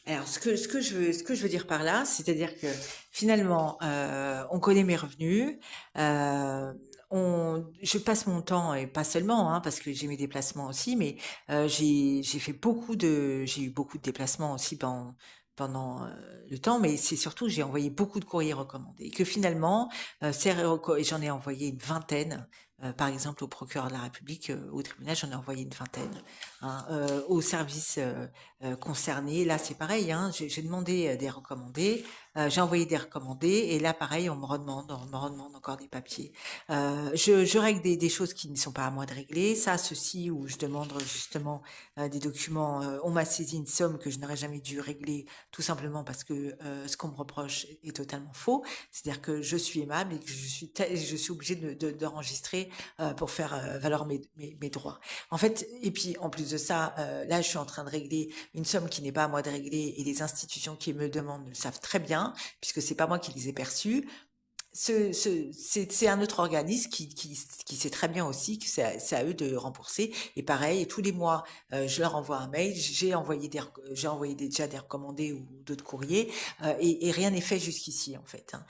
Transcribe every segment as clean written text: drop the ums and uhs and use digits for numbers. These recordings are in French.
Alors, ce que je veux dire par là, c'est-à-dire que finalement, on connaît mes revenus, euh, je passe mon temps et pas seulement, hein, parce que j'ai mes déplacements aussi, mais j'ai eu beaucoup de déplacements aussi pendant le temps, mais c'est surtout j'ai envoyé beaucoup de courriers recommandés et que finalement, et j'en ai envoyé une vingtaine. Par exemple, au procureur de la République, au tribunal, j'en ai envoyé une vingtaine, hein, aux services concernés. Là, c'est pareil, hein, j'ai demandé des recommandés, j'ai envoyé des recommandés, et là, pareil, on me redemande encore des papiers. Je règle des choses qui ne sont pas à moi de régler. Ça, ceci, où je demande justement des documents, on m'a saisi une somme que je n'aurais jamais dû régler, tout simplement parce que ce qu'on me reproche est totalement faux. C'est-à-dire que je suis aimable et que je suis obligée d'enregistrer pour faire valoir mes droits. En fait, et puis en plus de ça, là, je suis en train de régler une somme qui n'est pas à moi de régler, et les institutions qui me le demandent le savent très bien, puisque c'est pas moi qui les ai perçues. C'est un autre organisme qui sait très bien aussi que c'est à eux de rembourser. Et pareil, tous les mois, je leur envoie un mail. J'ai envoyé déjà des recommandés ou d'autres courriers, et rien n'est fait jusqu'ici en fait, hein.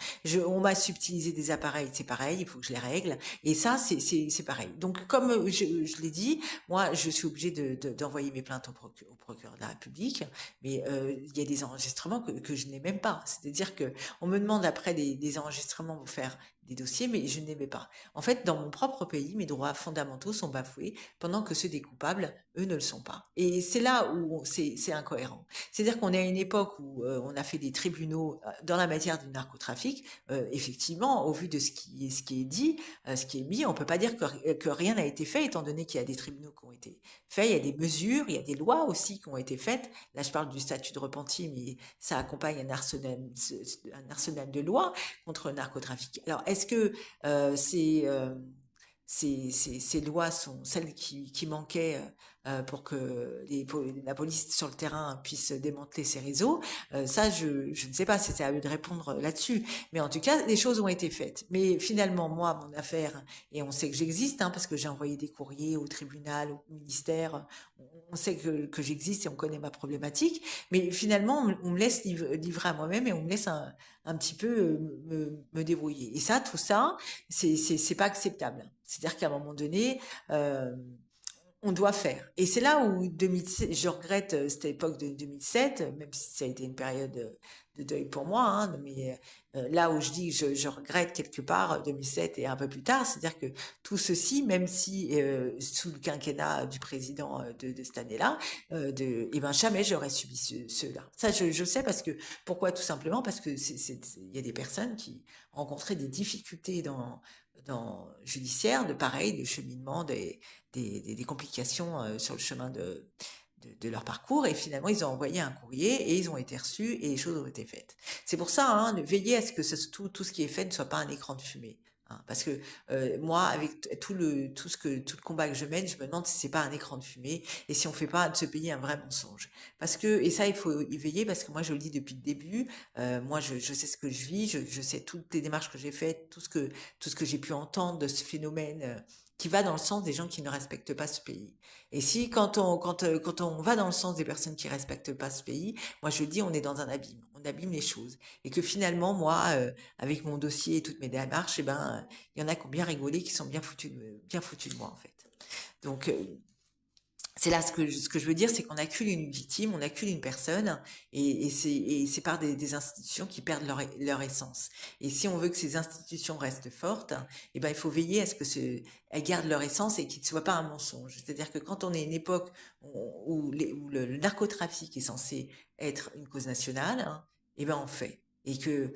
On m'a subtilisé des appareils, c'est pareil, il faut que je les règle. Et ça, c'est pareil. Donc, comme je l'ai dit, moi, je suis obligée d'envoyer mes plaintes au procureur de la République, mais il y a des enregistrements que je n'ai même pas. C'est-à-dire que on me demande après des enregistrements pour faire des dossiers, mais je n'aimais pas. En fait, dans mon propre pays, mes droits fondamentaux sont bafoués, pendant que ceux des coupables, eux, ne le sont pas. Et c'est là où c'est incohérent. C'est-à-dire qu'on est à une époque où on a fait des tribunaux dans la matière du narcotrafic. Effectivement, au vu de ce qui est dit, ce qui est mis, on peut pas dire que rien n'a été fait, étant donné qu'il y a des tribunaux qui ont été faits, il y a des mesures, il y a des lois aussi qui ont été faites. Là, je parle du statut de repenti, mais ça accompagne un arsenal de lois contre le narcotrafic. Alors, est-ce que ces lois sont celles qui manquaient pour que la police sur le terrain puisse démanteler ces réseaux? Ça, je ne sais pas, c'était à eux de répondre là-dessus. Mais en tout cas, les choses ont été faites. Mais finalement, moi, mon affaire, et on sait que j'existe, hein, parce que j'ai envoyé des courriers au tribunal, au ministère, on sait que j'existe et on connaît ma problématique. Mais finalement, on me laisse livrer à moi-même, et on me laisse un petit peu me débrouiller. Et ça, tout ça, c'est pas acceptable. C'est-à-dire qu'à un moment donné, euh, on doit faire. Et c'est là où 2007, je regrette cette époque de 2007, même si ça a été une période de deuil pour moi, hein, mais là où je dis que je regrette quelque part 2007 et un peu plus tard, c'est-à-dire que tout ceci, même si sous le quinquennat du président de cette année-là, eh ben jamais j'aurais subi cela. Ça, je sais parce que pourquoi? Tout simplement parce que il y a des personnes qui rencontraient des difficultés dans judiciaire, de pareil, de cheminement, des complications sur le chemin de leur parcours, et finalement ils ont envoyé un courrier et ils ont été reçus et les choses ont été faites. C'est pour ça, hein, de veiller à ce que tout ce qui est fait ne soit pas un écran de fumée. Hein, parce que moi, avec tout le combat que je mène, je me demande si c'est pas un écran de fumée, et si on fait pas de ce pays un vrai mensonge. Parce que, et ça, il faut y veiller, parce que moi, je le dis depuis le début, moi, je sais ce que je vis, je sais toutes les démarches que j'ai faites, tout ce que j'ai pu entendre de ce phénomène qui va dans le sens des gens qui ne respectent pas ce pays. Et si quand on va dans le sens des personnes qui respectent pas ce pays, moi je dis on est dans un abîme, on abîme les choses, et que finalement moi avec mon dossier et toutes mes démarches, eh ben il y en a qui ont bien rigolé, qui sont bien foutus de moi en fait. Donc c'est là ce que je veux dire, c'est qu'on accule une victime, on accule une personne, et c'est par des institutions qui perdent leur essence. Et si on veut que ces institutions restent fortes, eh ben, il faut veiller à ce que elles gardent leur essence et qu'ils ne soient pas un mensonge. C'est-à-dire que quand on est une époque où le narcotrafic est censé être une cause nationale, hein, eh ben, on fait. Et que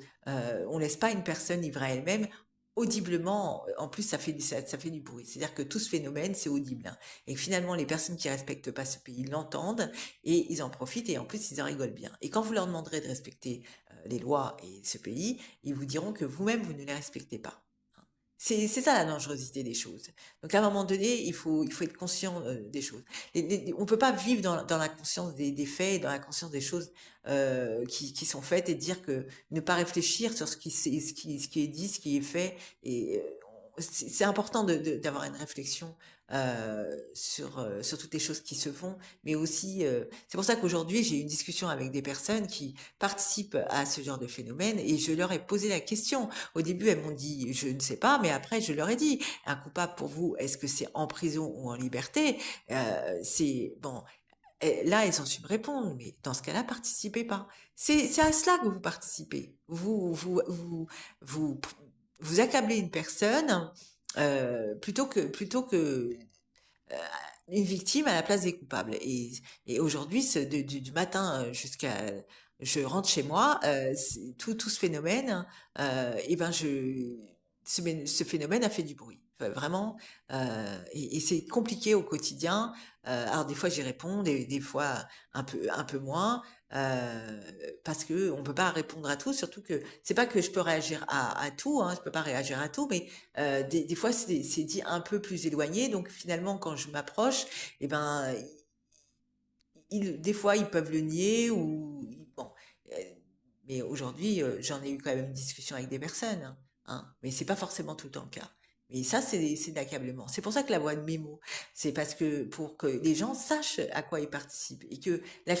on laisse pas une personne livrée à elle-même audiblement. En plus, ça fait du bruit. C'est-à-dire que tout ce phénomène, c'est audible, hein, et que finalement les personnes qui respectent pas ce pays l'entendent, et ils en profitent, et en plus ils en rigolent bien. Et quand vous leur demanderez de respecter les lois et ce pays, ils vous diront que vous-même vous ne les respectez pas. C'est ça la dangerosité des choses. Donc à un moment donné, il faut être conscient des choses. On peut pas vivre dans la conscience des faits, dans la conscience des choses qui sont faites, et dire que ne pas réfléchir sur ce qui est dit, ce qui est fait, et c'est important d'avoir une réflexion sur toutes les choses qui se font, mais aussi, c'est pour ça qu'aujourd'hui, j'ai eu une discussion avec des personnes qui participent à ce genre de phénomène et je leur ai posé la question. Au début, elles m'ont dit, je ne sais pas, mais après, je leur ai dit, un coupable pour vous, est-ce que c'est en prison ou en liberté? C'est bon. Et là, elles ont su me répondre, mais dans ce cas-là, participez pas. C'est à cela que vous participez. Vous, vous accablez une personne plutôt que euh, une victime à la place des coupables. Et aujourd'hui, du matin jusqu'à je rentre chez moi, tout ce phénomène, et ben ce phénomène a fait du bruit. Enfin, vraiment, et c'est compliqué au quotidien. Alors des fois j'y réponds, des fois un peu moins, euh, parce que on peut pas répondre à tout. Surtout que c'est pas que je peux réagir à tout, hein, je peux pas réagir à tout, mais des fois, c'est dit un peu plus éloigné. Donc finalement, quand je m'approche, eh ben, des fois, ils peuvent le nier bon. euh, mais aujourd'hui, j'en ai eu quand même une discussion avec des personnes, hein, mais c'est pas forcément tout le temps le cas. Mais ça, c'est de l'accablement. C'est pour ça que la voix de mémo, c'est parce que pour que les gens sachent à quoi ils participent et que la